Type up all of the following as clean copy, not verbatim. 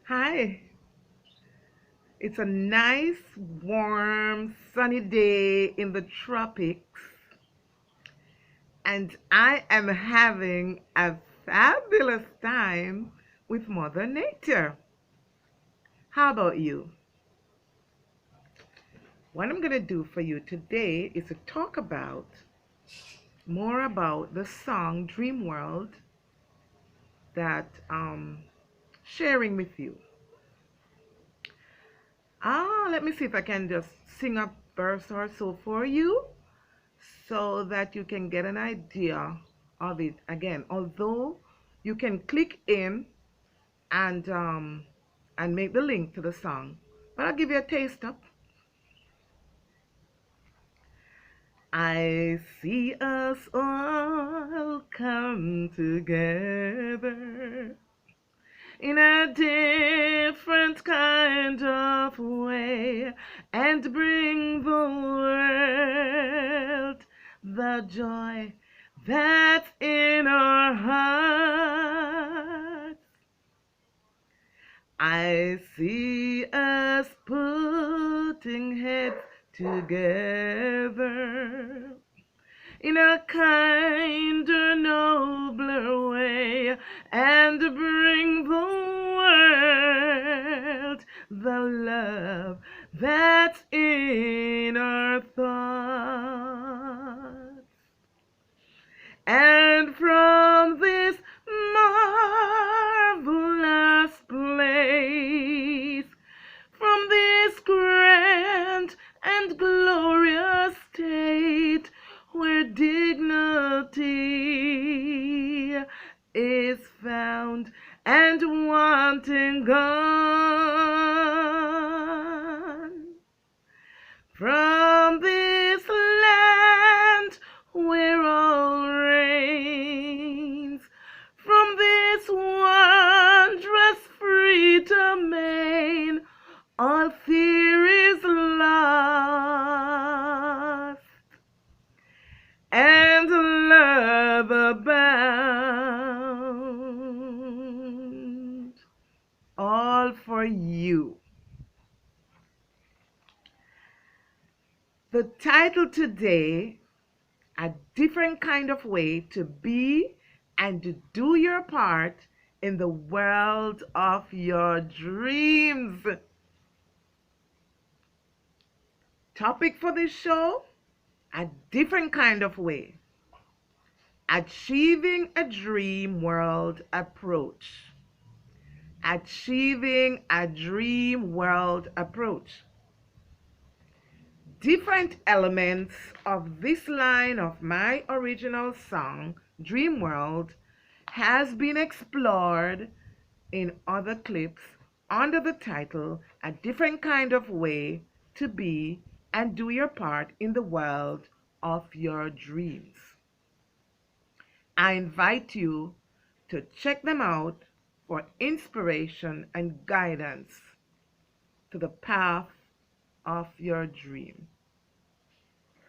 Hi, it's a nice, warm, sunny day in the tropics, and I am having a fabulous time with Mother Nature. How about you? What I'm going to do for you today is to talk about more about the song Dream World that sharing with you. Let me see if I can just sing a verse or so for you so that you can get an idea of it again. Although you can click in and make the link to the song, but I'll give you a taste of. I see us all come together in a different kind of way and bring the world the joy that's in our hearts. I see us putting heads together in a kinder, nobler way and bring the world the love that's in our thoughts. And from this marvelous place, from this grand and glorious state where dignity is found and wanting gone. From this land where all reigns, from this wondrous freedom main, all fear is lost, and love abound. All for you. The title today, A Different Kind of Way to Be and to Do Your Part in the World of Your Dreams. Topic for this show, a different kind of way. Achieving a dream world approach. Achieving a dream world approach. Different elements of this line of my original song, Dream World, has been explored in other clips under the title, A Different Kind of Way to Be and Do Your Part in the World of Your Dreams. I invite you to check them out for inspiration and guidance to the path of your dream.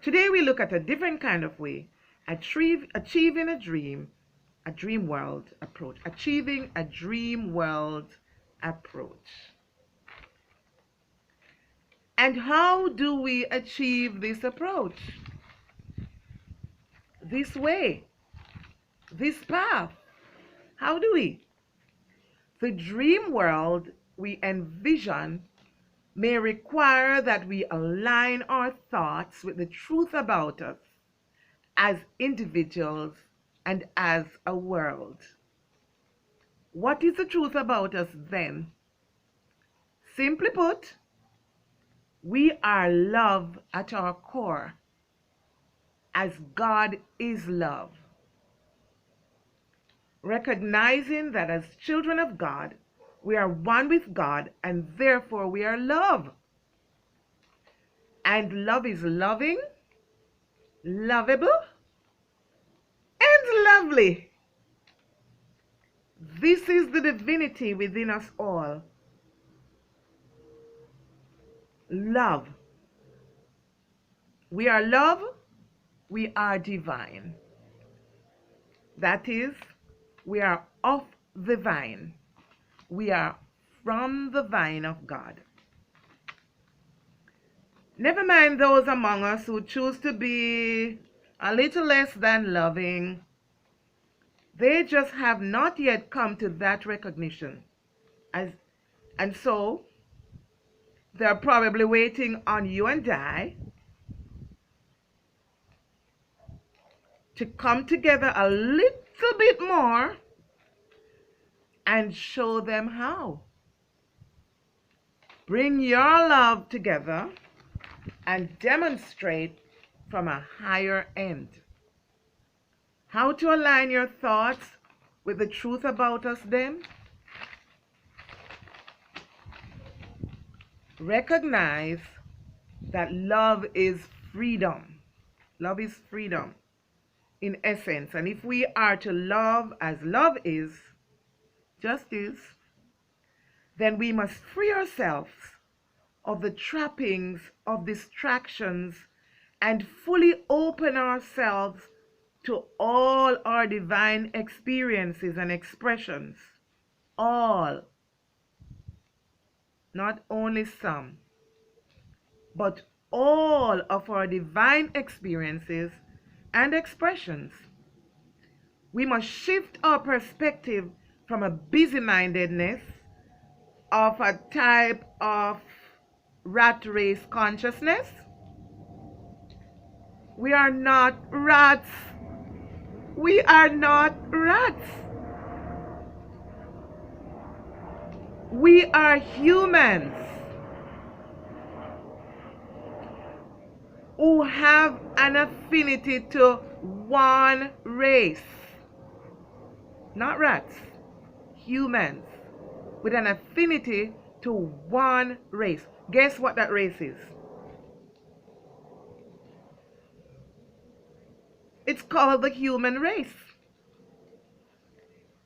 Today we look at a different kind of way, achieving a dream world approach, achieving a dream world approach. And how do we achieve this approach? This way, this path. How do we? The dream world we envision may require that we align our thoughts with the truth about us as individuals and as a world. What is the truth about us then? Simply put, we are love at our core, as God is love. Recognizing that as children of God, we are one with God and therefore we are love. And love is loving, lovable, and lovely. This is the divinity within us all. Love. We are love, we are divine. That is, we are of the vine. We are from the vine of God. Never mind those among us who choose to be a little less than loving. They just have not yet come to that recognition. And so they're probably waiting on you and I to come together a little bit more and show them how. Bring your love together and demonstrate from a higher end. How to align your thoughts with the truth about us then? Recognize that love is freedom. Love is freedom in essence. And if we are to love as love is, just is, then we must free ourselves of the trappings of distractions and fully open ourselves to all our divine experiences and expressions. All. Not only some, but all of our divine experiences and expressions. We must shift our perspective from a busy-mindedness of a type of rat race consciousness. We are not rats. We are not rats. We are humans who have an affinity to one race. Not rats. Humans with an affinity to one race. Guess what that race is? It's called the human race.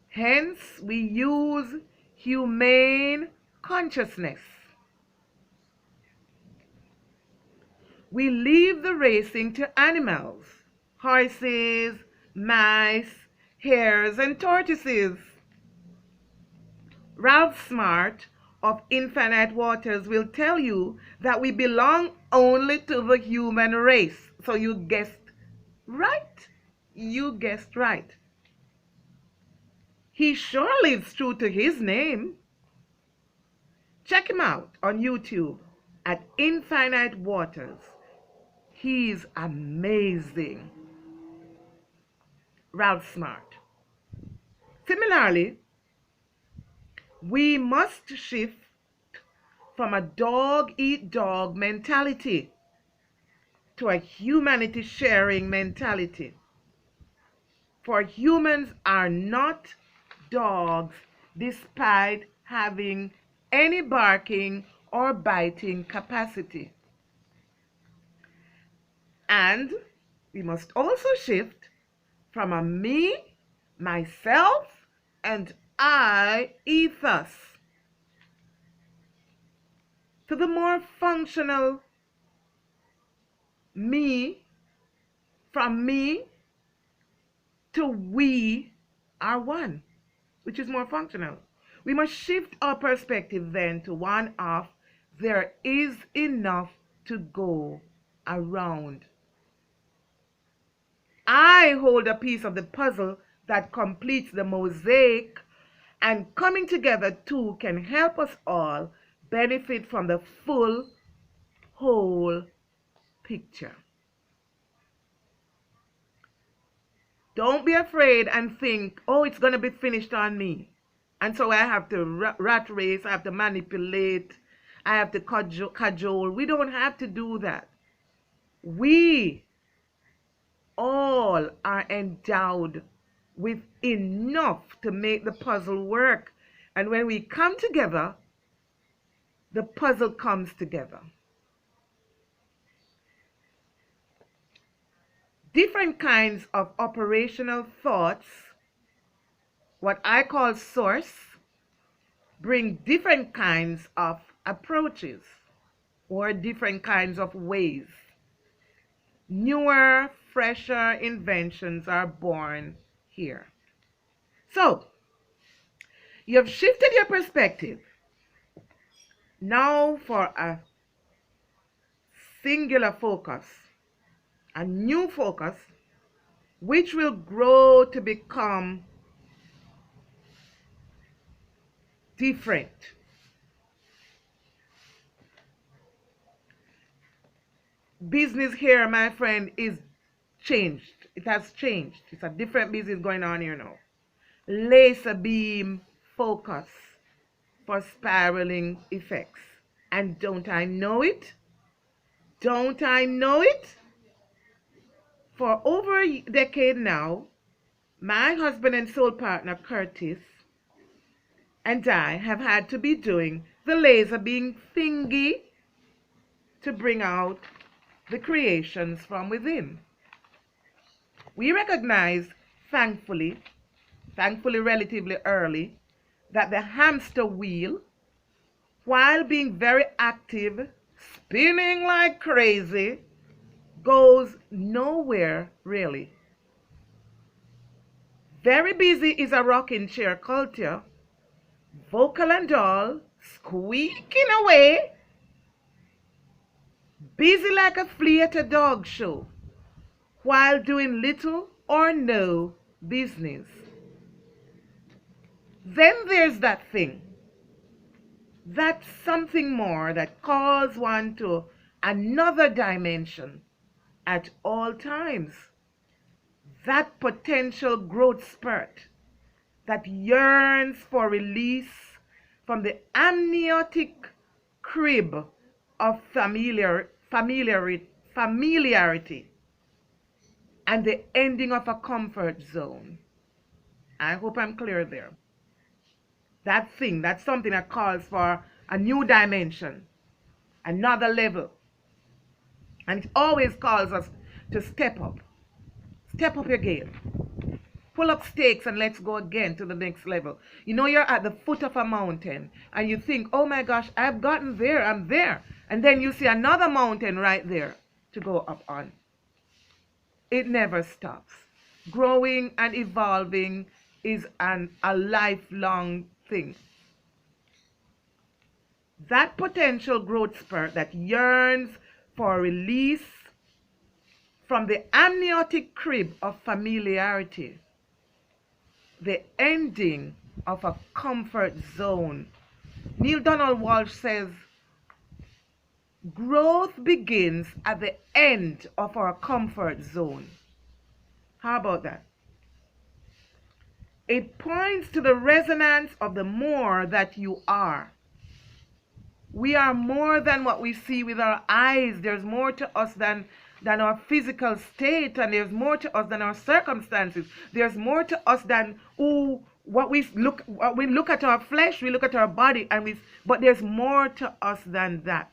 Hence, we use humane consciousness. We leave the racing to animals, horses, mice, hares, and tortoises. Ralph Smart of Infinite Waters will tell you that we belong only to the human race. So you guessed right. You guessed right. He sure lives true to his name. Check him out on YouTube at Infinite Waters. He's amazing. Ralph Smart. Similarly, we must shift from a dog-eat-dog mentality to a humanity sharing mentality. For humans are not dogs despite having any barking or biting capacity. And we must also shift from a me, myself, and I ethos to the more functional me, from me to we are one, which is more functional. We must shift our perspective then to one of there is enough to go around. I hold a piece of the puzzle that completes the mosaic, and coming together two can help us all benefit from the full, whole picture. Don't be afraid and think, oh, it's going to be finished on me. And so I have to rat race, I have to manipulate, I have to cajole. We don't have to do that. We all are endowed with enough to make the puzzle work. And when we come together, the puzzle comes together. Different kinds of operational thoughts, what I call source, bring different kinds of approaches or different kinds of ways. Newer, fresher inventions are born here. So, you've shifted your perspective Now for a singular focus, a new focus, which will grow to become different. Business here, my friend, is changed. It has changed. It's a different business going on here now. Laser beam focus for spiraling effects. And don't I know it? Don't I know it? For over a decade now, my husband and soul partner Curtis and I have had to be doing the laser beam thingy to bring out the creations from within. We recognize, thankfully relatively early, that the hamster wheel, while being very active, spinning like crazy, goes nowhere really. Very busy is a rocking chair culture, vocal and all, squeaking away, busy like a flea at a dog show, while doing little or no business. Then there's that thing, that something more that calls one to another dimension at all times. That potential growth spurt that yearns for release from the amniotic crib of familiarity and the ending of a comfort zone. I hope I'm clear there. That thing, that's something that calls for a new dimension, another level. And it always calls us to step up your game. Pull up stakes and let's go again to the next level. You know, you're at the foot of a mountain and you think, oh my gosh, I've gotten there, I'm there. And then you see another mountain right there to go up on. It never stops. Growing and evolving is a lifelong thing. That potential growth spurt that yearns for release from the amniotic crib of familiarity, the ending of a comfort zone. Neil Donald Walsh says, growth begins at the end of our comfort zone. How about that? It points to the resonance of the more that you are. We are more than what we see with our eyes. There's more to us than our physical state, and there's more to us than our circumstances. There's more to us than what we look at our flesh, we look at our body, but there's more to us than that.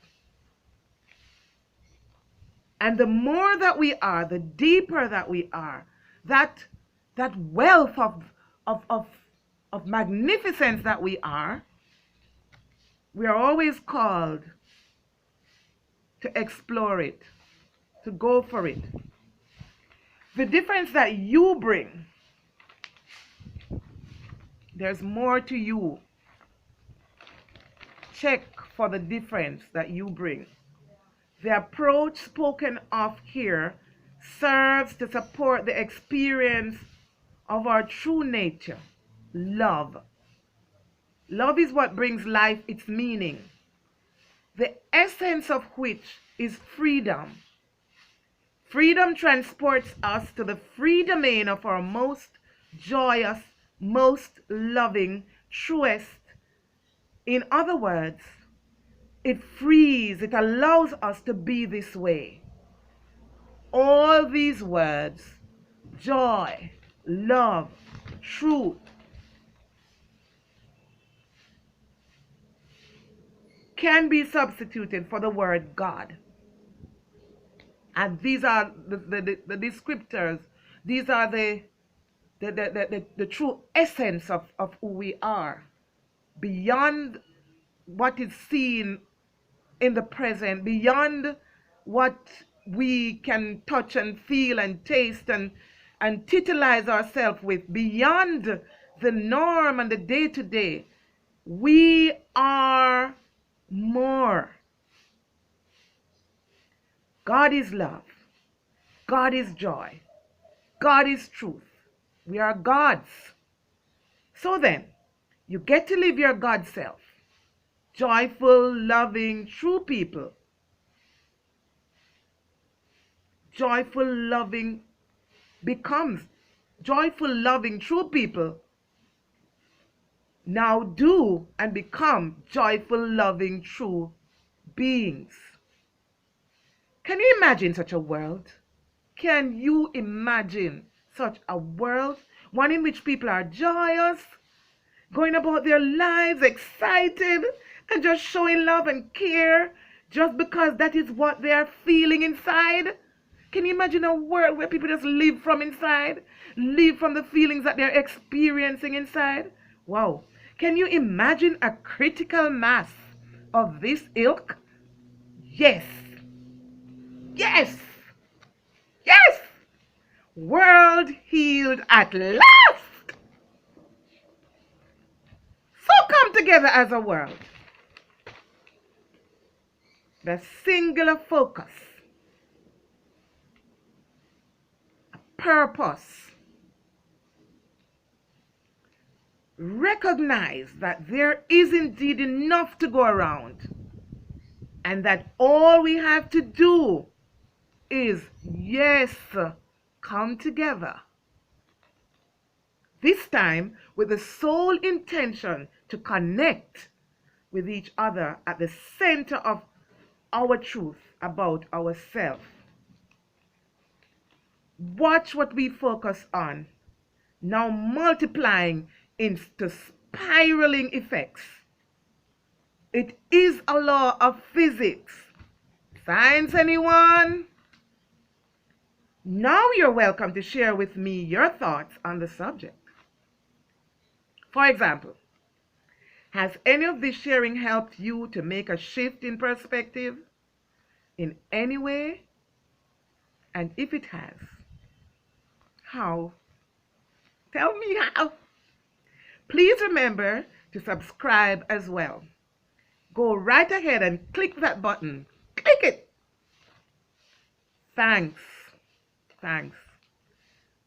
And the more that we are, the deeper that we are, that wealth of magnificence that we are always called to explore it, to go for it. The difference that you bring, there's more to you. Check for the difference that you bring. The approach spoken of here serves to support the experience of our true nature, love. Love is what brings life its meaning, the essence of which is freedom. Freedom transports us to the free domain of our most joyous, most loving, truest. In other words, it frees, it allows us to be this way. All these words, joy, love, truth, can be substituted for the word God. And these are the descriptors. These are the true essence of who we are. Beyond what is seen in the present, beyond what we can touch and feel and taste and titilize ourselves with, beyond the norm and the day-to-day, we are more God is love. God is joy. God is truth. We are gods. So then, you get to live your God self. Joyful, loving, true people. Joyful, loving becomes joyful, loving, true people. Now do and become joyful, loving, true beings. Can you imagine such a world? Can you imagine such a world? One in which people are joyous, going about their lives excited, and just showing love and care just because that is what they are feeling inside? Can you imagine a world where people just live from inside? Live from the feelings that they're experiencing inside? Wow. Can you imagine a critical mass of this ilk? Yes. Yes. Yes. World healed at last. So come together as a world. The singular focus, purpose. Recognize that there is indeed enough to go around, and that all we have to do is, yes, come together. This time with the sole intention to connect with each other at the center of our truth about ourselves. Watch what we focus on, now multiplying into spiraling effects. It is a law of physics. Science, anyone? Now you're welcome to share with me your thoughts on the subject. For example, has any of this sharing helped you to make a shift in perspective in any way? And if it has, how? Tell me how. Please remember to subscribe as well. Go right ahead and click that button. Click it. Thanks. Thanks.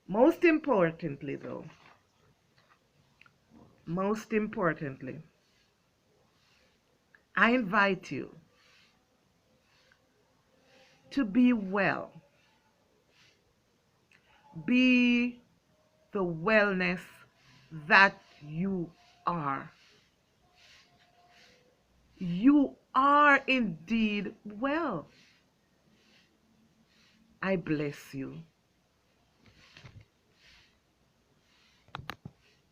Most importantly, though, most importantly, I invite you to be well. Be the wellness that you are. You are indeed well. I bless you.